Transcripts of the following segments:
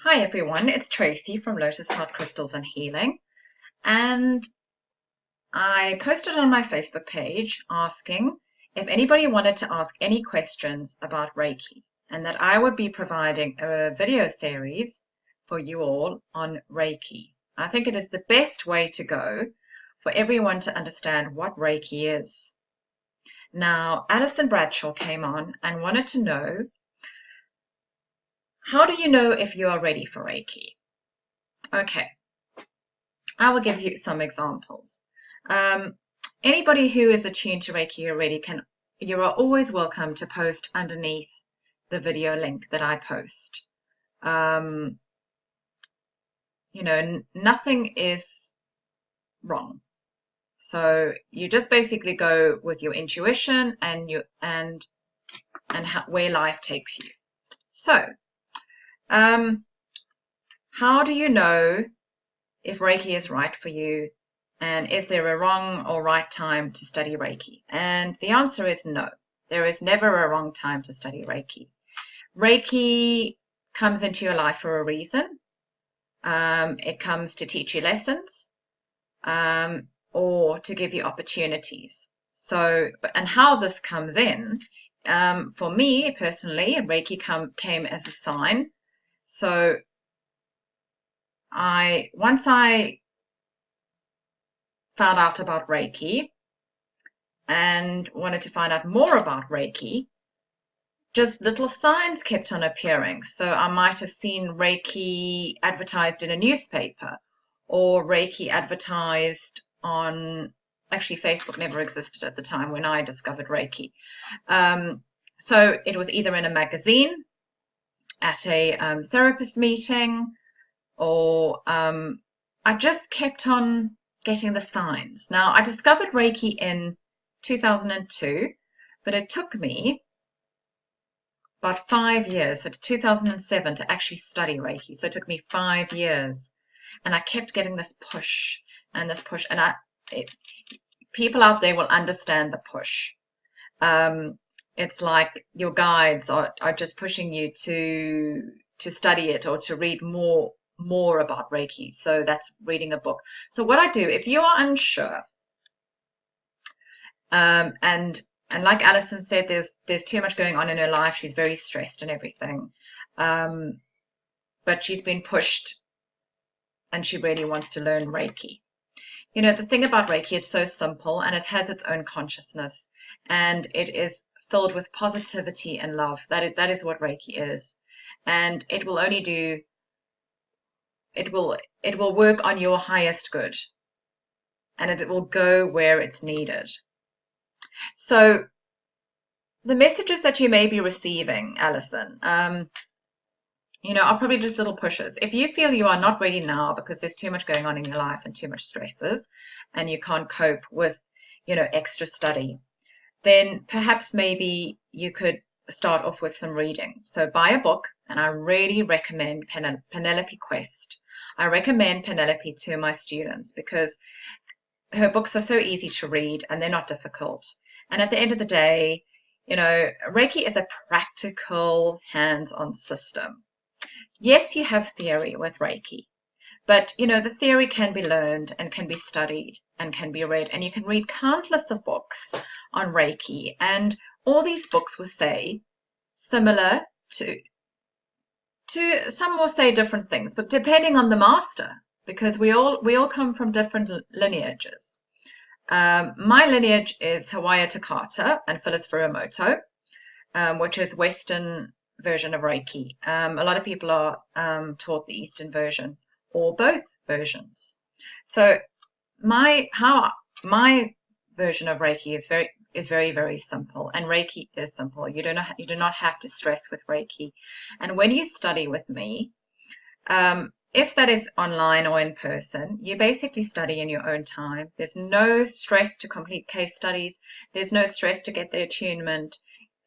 Hi everyone, it's Tracy from Lotus Heart Crystals and Healing, and I posted on my Facebook page asking if anybody wanted to ask any questions about Reiki, and that I would be providing a video series for you all on Reiki. I think it is the best way to go for everyone to understand what Reiki is. Now, Alison Bradshaw came on and wanted to know, how do you know if you are ready for Reiki? Okay, I will give you some examples. Anybody who is attuned to Reiki already you are always welcome to post underneath the video link that I post. Nothing is wrong. So you just basically go with your intuition and where life takes you. So, how do you know if Reiki is right for you? And is there a wrong or right time to study Reiki? And the answer is no. There is never a wrong time to study Reiki. Reiki comes into your life for a reason. It comes to teach you lessons or to give you opportunities. So, and how this comes in, for me personally, Reiki came as a sign. So once I found out about Reiki and wanted to find out more about Reiki, just little signs kept on appearing. So I might have seen Reiki advertised in a newspaper, or Reiki advertised on, actually Facebook never existed at the time when I discovered Reiki. So it was either in a magazine, at a therapist meeting, or I just kept on getting the signs. Now, I discovered Reiki in 2002, but it took me about 5 years, so to 2007, to actually study Reiki. So it took me 5 years, and I kept getting this push and this push, and people out there will understand the push. It's like your guides are just pushing you to study it or to read more about Reiki. So that's reading a book. So what I do, if you are unsure, and like Alison said, there's too much going on in her life. She's very stressed and everything, but she's been pushed, and she really wants to learn Reiki. You know, the thing about Reiki, it's so simple, and it has its own consciousness, and it is filled with positivity and love. That is what Reiki is, and it will only do. It will work on your highest good, and it will go where it's needed. So the messages that you may be receiving, Alison, are probably just little pushes. If you feel you are not ready now because there's too much going on in your life and too much stresses, and you can't cope with, extra study, then perhaps maybe you could start off with some reading. So buy a book, and I really recommend Penelope Quest. I recommend Penelope to my students because her books are so easy to read and they're not difficult. And at the end of the day, Reiki is a practical, hands-on system. Yes, you have theory with Reiki, but the theory can be learned and can be studied and can be read, and you can read countless of books on Reiki, and all these books will say similar to some will say different things, but depending on the master, because we all come from different lineages. My lineage is Hawaii Takata and Phyllis Furumoto, which is Western version of Reiki. A lot of people are taught the Eastern version or both versions. So my version of Reiki is very, very simple, and Reiki is simple. You do not have to stress with Reiki. And when you study with me, if that is online or in person, you basically study in your own time. There's no stress to complete case studies. There's no stress to get the attunement.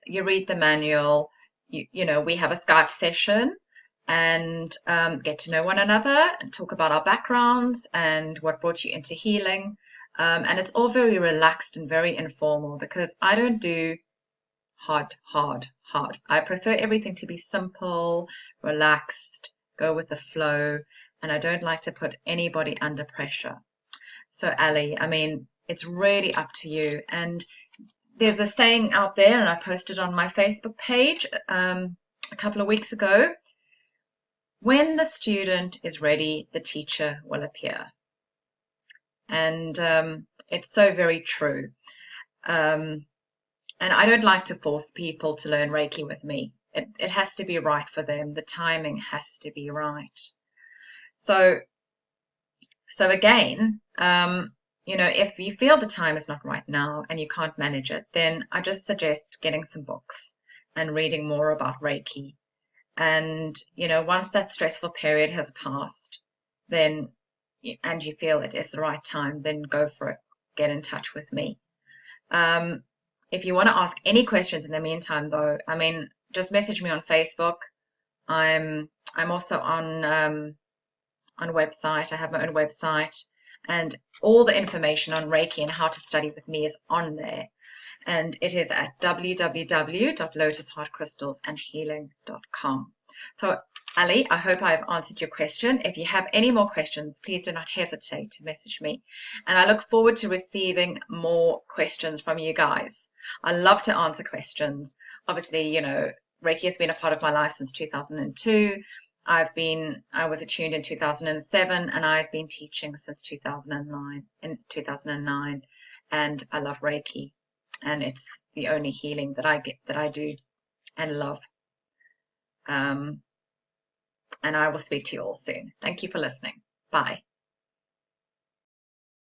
You read the manual. We have a Skype session and get to know one another and talk about our backgrounds and what brought you into healing. And it's all very relaxed and very informal because I don't do hard. I prefer everything to be simple, relaxed, go with the flow, and I don't like to put anybody under pressure. So Ali, I mean, it's really up to you. And there's a saying out there, and I posted on my Facebook page a couple of weeks ago: when the student is ready, the teacher will appear. And it's so very true. And I don't like to force people to learn Reiki with me. It has to be right for them. The timing has to be right. So again, if you feel the time is not right now and you can't manage it, then I just suggest getting some books and reading more about Reiki. And, once that stressful period has passed, then, and you feel it is the right time, then go for it. Get in touch with me. If you want to ask any questions in the meantime, though, I mean, just message me on Facebook. I'm also on website. I have my own website, and all the information on Reiki and how to study with me is on there. And it is at www.lotusheartcrystalsandhealing.com. So, Ali, I hope I've answered your question. If you have any more questions, please do not hesitate to message me. And I look forward to receiving more questions from you guys. I love to answer questions. Obviously, Reiki has been a part of my life since 2002. I was attuned in 2007, and I've been teaching since 2009, and I love Reiki, and it's the only healing that I do and love. And I will speak to you all soon. Thank you for listening. Bye.